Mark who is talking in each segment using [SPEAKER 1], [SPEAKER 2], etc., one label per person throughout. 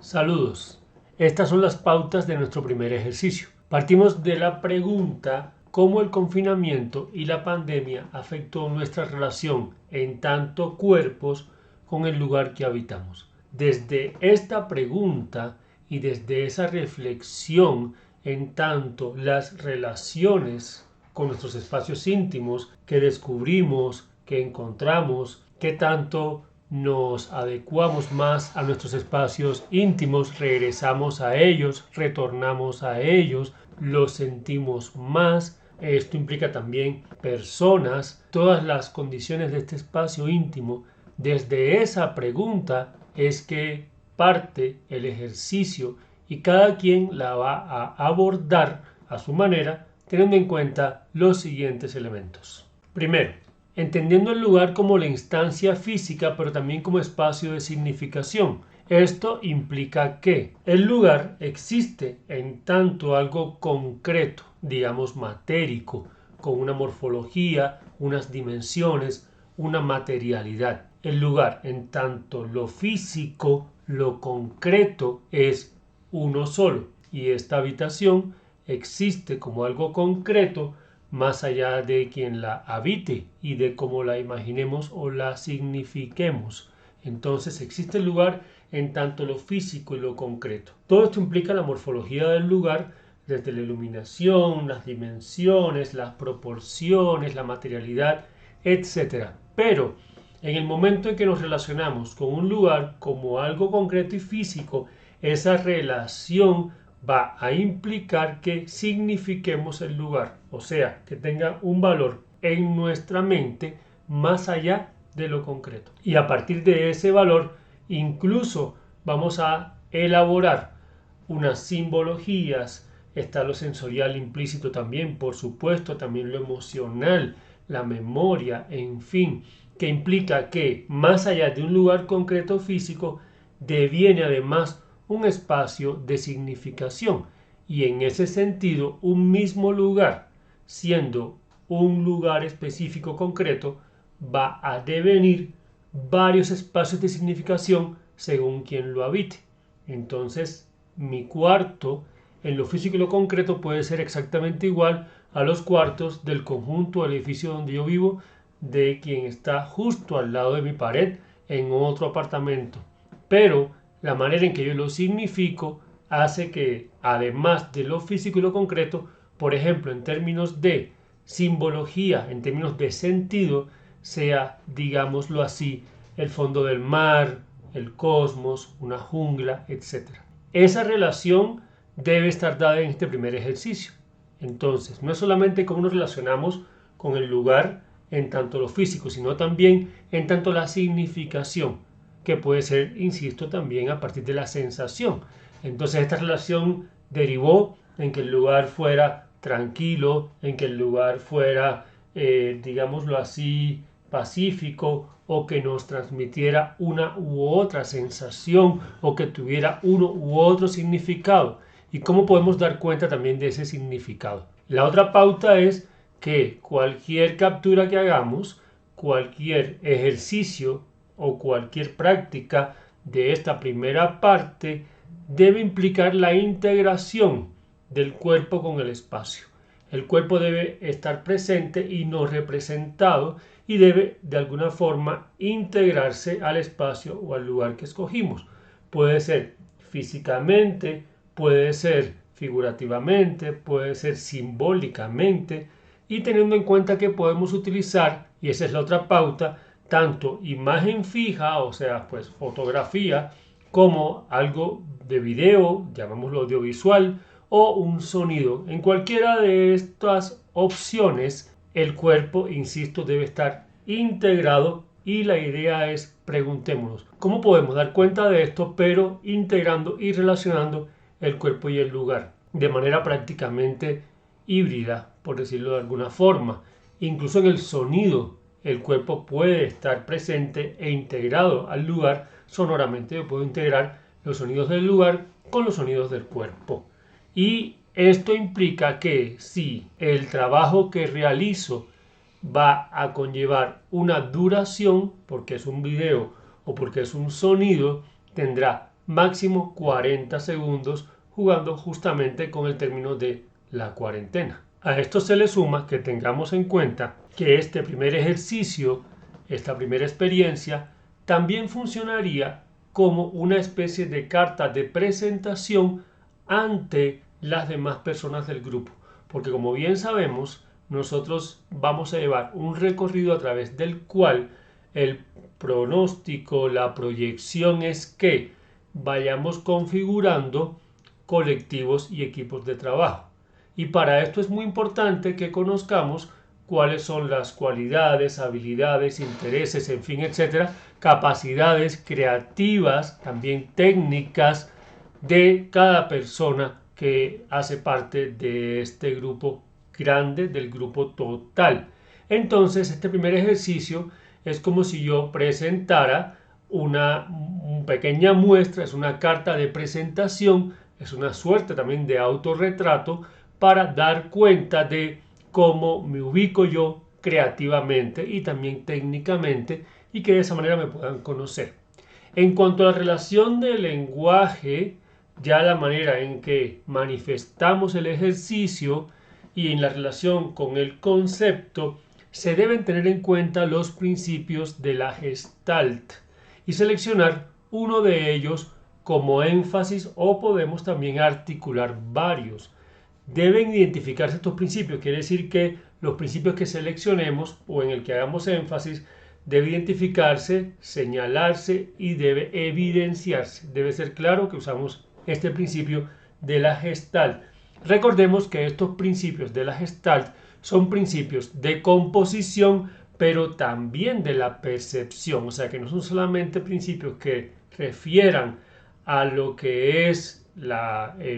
[SPEAKER 1] Saludos. Estas son las pautas de nuestro primer ejercicio. Partimos de la pregunta cómo el confinamiento y la pandemia afectó nuestra relación en tanto cuerpos con el lugar que habitamos. Desde esta pregunta y desde esa reflexión en tanto las relaciones con nuestros espacios íntimos que descubrimos, que encontramos, que tanto nos adecuamos más a nuestros espacios íntimos, regresamos a ellos, retornamos a ellos, los sentimos más. Esto implica también personas, todas las condiciones de este espacio íntimo. Desde esa pregunta es que parte el ejercicio y cada quien la va a abordar a su manera, teniendo en cuenta los siguientes elementos. Primero, entendiendo el lugar como la instancia física, pero también como espacio de significación. Esto implica que el lugar existe en tanto algo concreto, digamos matérico, con una morfología, unas dimensiones, una materialidad. El lugar en tanto lo físico, lo concreto, es uno solo, y esta habitación existe como algo concreto más allá de quien la habite y de cómo la imaginemos o la signifiquemos. Entonces existe el lugar en tanto lo físico y lo concreto. Todo esto implica la morfología del lugar, desde la iluminación, las dimensiones, las proporciones, la materialidad, etc. Pero en el momento en que nos relacionamos con un lugar como algo concreto y físico, esa relación va a implicar que signifiquemos el lugar, o sea, que tenga un valor en nuestra mente más allá de lo concreto. Y a partir de ese valor, incluso vamos a elaborar unas simbologías. Está lo sensorial implícito también, por supuesto, también lo emocional, la memoria, en fin, que implica que más allá de un lugar concreto físico, deviene además un espacio de significación, y en ese sentido un mismo lugar, siendo un lugar específico concreto, va a devenir varios espacios de significación según quien lo habite. Entonces, mi cuarto en lo físico y lo concreto puede ser exactamente igual a los cuartos del conjunto del edificio donde yo vivo, de quien está justo al lado de mi pared en otro apartamento. Pero la manera en que yo lo significo hace que, además de lo físico y lo concreto, por ejemplo, en términos de simbología, en términos de sentido, sea, digámoslo así, el fondo del mar, el cosmos, una jungla, etc. Esa relación debe estar dada en este primer ejercicio. Entonces, no es solamente cómo nos relacionamos con el lugar en tanto lo físico, sino también en tanto la significación, que puede ser, insisto, también a partir de la sensación. Entonces esta relación derivó en que el lugar fuera tranquilo, en que el lugar fuera, digámoslo así, pacífico, o que nos transmitiera una u otra sensación, o que tuviera uno u otro significado. ¿Y cómo podemos dar cuenta también de ese significado? La otra pauta es que cualquier captura que hagamos, cualquier ejercicio o cualquier práctica de esta primera parte debe implicar la integración del cuerpo con el espacio. El cuerpo debe estar presente y no representado, y debe de alguna forma integrarse al espacio o al lugar que escogimos. Puede ser físicamente, puede ser figurativamente, puede ser simbólicamente, y teniendo en cuenta que podemos utilizar, y esa es la otra pauta, tanto imagen fija, o sea, pues fotografía, como algo de video, llamémoslo audiovisual, o un sonido. En cualquiera de estas opciones, el cuerpo, insisto, debe estar integrado, y la idea es, preguntémonos, ¿cómo podemos dar cuenta de esto, pero integrando y relacionando el cuerpo y el lugar de manera prácticamente híbrida, por decirlo de alguna forma? Incluso en el sonido, el cuerpo puede estar presente e integrado al lugar sonoramente. Yo puedo integrar los sonidos del lugar con los sonidos del cuerpo. Y esto implica que si el trabajo que realizo va a conllevar una duración, porque es un video o porque es un sonido, tendrá máximo 40 segundos, jugando justamente con el término de la cuarentena. A esto se le suma que tengamos en cuenta que este primer ejercicio, esta primera experiencia, también funcionaría como una especie de carta de presentación ante las demás personas del grupo. Porque como bien sabemos, nosotros vamos a llevar un recorrido a través del cual el pronóstico, la proyección es que vayamos configurando colectivos y equipos de trabajo. Y para esto es muy importante que conozcamos cuáles son las cualidades, habilidades, intereses, en fin, etcétera, capacidades creativas, también técnicas de cada persona que hace parte de este grupo grande, del grupo total. Entonces, este primer ejercicio es como si yo presentara una pequeña muestra, es una carta de presentación, es una suerte también de autorretrato para dar cuenta de cómo me ubico yo creativamente y también técnicamente y que de esa manera me puedan conocer. En cuanto a la relación del lenguaje, ya la manera en que manifestamos el ejercicio y en la relación con el concepto, se deben tener en cuenta los principios de la Gestalt y seleccionar uno de ellos como énfasis o podemos también articular varios. Deben identificarse estos principios, quiere decir que los principios que seleccionemos o en el que hagamos énfasis debe identificarse, señalarse y debe evidenciarse. Debe ser claro que usamos este principio de la Gestalt. Recordemos que estos principios de la Gestalt son principios de composición, pero también de la percepción. O sea que no son solamente principios que refieran a lo que es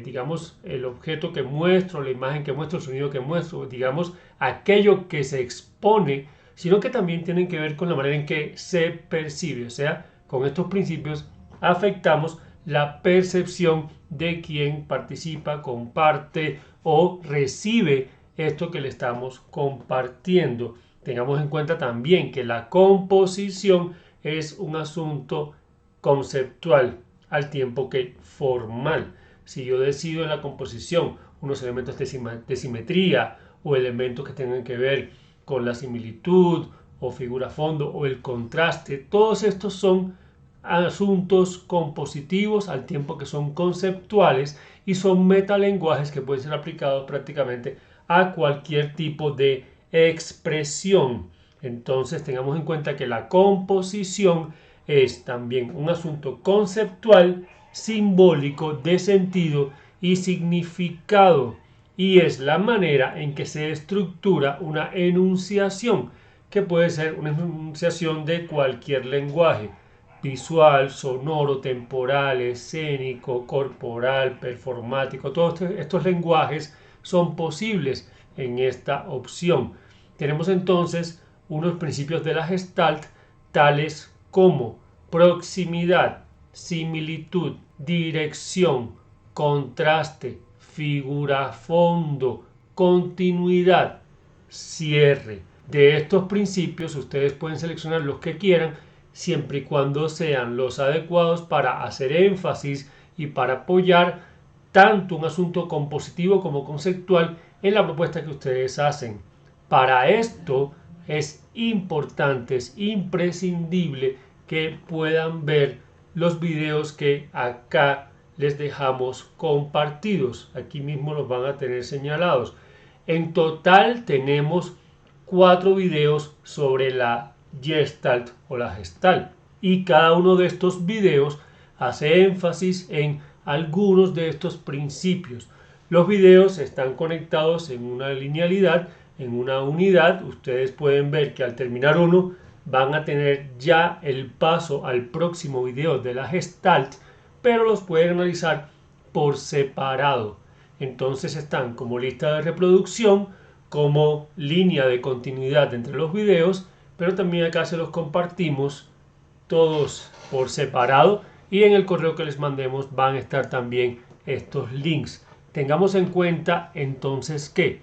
[SPEAKER 1] digamos, el objeto que muestro, la imagen que muestro, el sonido que muestro, digamos, aquello que se expone, sino que también tienen que ver con la manera en que se percibe. O sea, con estos principios afectamos la percepción de quien participa, comparte o recibe esto que le estamos compartiendo. Tengamos en cuenta también que la composición es un asunto conceptual al tiempo que formal. Si yo decido en la composición unos elementos de simetría o elementos que tengan que ver con la similitud o figura fondo o el contraste, todos estos son asuntos compositivos al tiempo que son conceptuales y son metalenguajes que pueden ser aplicados prácticamente a cualquier tipo de expresión. Entonces tengamos en cuenta que la composición es también un asunto conceptual, simbólico, de sentido y significado, y es la manera en que se estructura una enunciación, que puede ser una enunciación de cualquier lenguaje, visual, sonoro, temporal, escénico, corporal, performático. Todos estos lenguajes son posibles en esta opción. Tenemos entonces unos principios de la Gestalt tales como proximidad, similitud, dirección, contraste, figura fondo, continuidad, cierre. De estos principios ustedes pueden seleccionar los que quieran siempre y cuando sean los adecuados para hacer énfasis y para apoyar tanto un asunto compositivo como conceptual en la propuesta que ustedes hacen. Para esto es importante, es imprescindible que puedan ver los videos que acá les dejamos compartidos. Aquí mismo los van a tener señalados. En total tenemos 4 videos sobre la Gestalt o la Gestalt. Y cada uno de estos videos hace énfasis en algunos de estos principios. Los videos están conectados en una linealidad, en una unidad. Ustedes pueden ver que al terminar uno van a tener ya el paso al próximo video de la Gestalt, pero los pueden analizar por separado. Entonces están como lista de reproducción, como línea de continuidad entre los videos, pero también acá se los compartimos todos por separado y en el correo que les mandemos van a estar también estos links. Tengamos en cuenta entonces que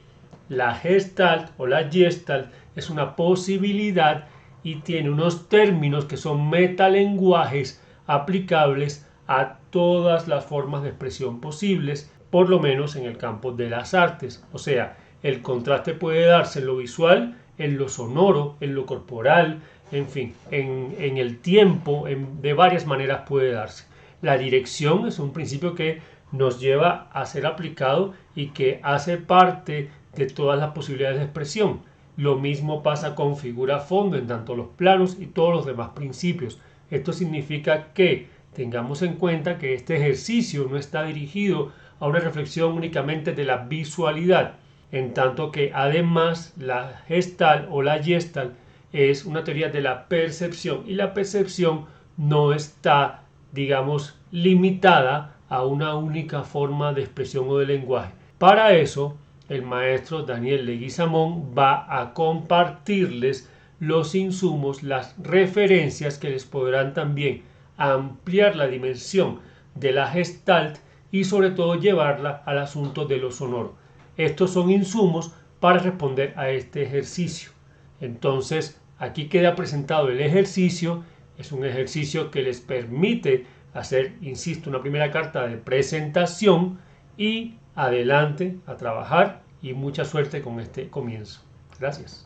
[SPEAKER 1] la Gestalt o la Gestalt es una posibilidad y tiene unos términos que son metalenguajes aplicables a todas las formas de expresión posibles, por lo menos en el campo de las artes. O sea, el contraste puede darse en lo visual, en lo sonoro, en lo corporal, en fin, en el tiempo, de varias maneras puede darse. La dirección es un principio que nos lleva a ser aplicado y que hace parte de todas las posibilidades de expresión. Lo mismo pasa con figura-fondo en tanto los planos y todos los demás principios. Esto significa que tengamos en cuenta que este ejercicio no está dirigido a una reflexión únicamente de la visualidad, en tanto que además la Gestalt o la Gestalt es una teoría de la percepción y la percepción no está, digamos, limitada a una única forma de expresión o de lenguaje. Para eso, el maestro Daniel Leguizamón va a compartirles los insumos, las referencias que les podrán también ampliar la dimensión de la Gestalt y sobre todo llevarla al asunto de lo sonoro. Estos son insumos para responder a este ejercicio. Entonces, aquí queda presentado el ejercicio. Es un ejercicio que les permite hacer, insisto, una primera carta de presentación y adelante a trabajar y mucha suerte con este comienzo. Gracias.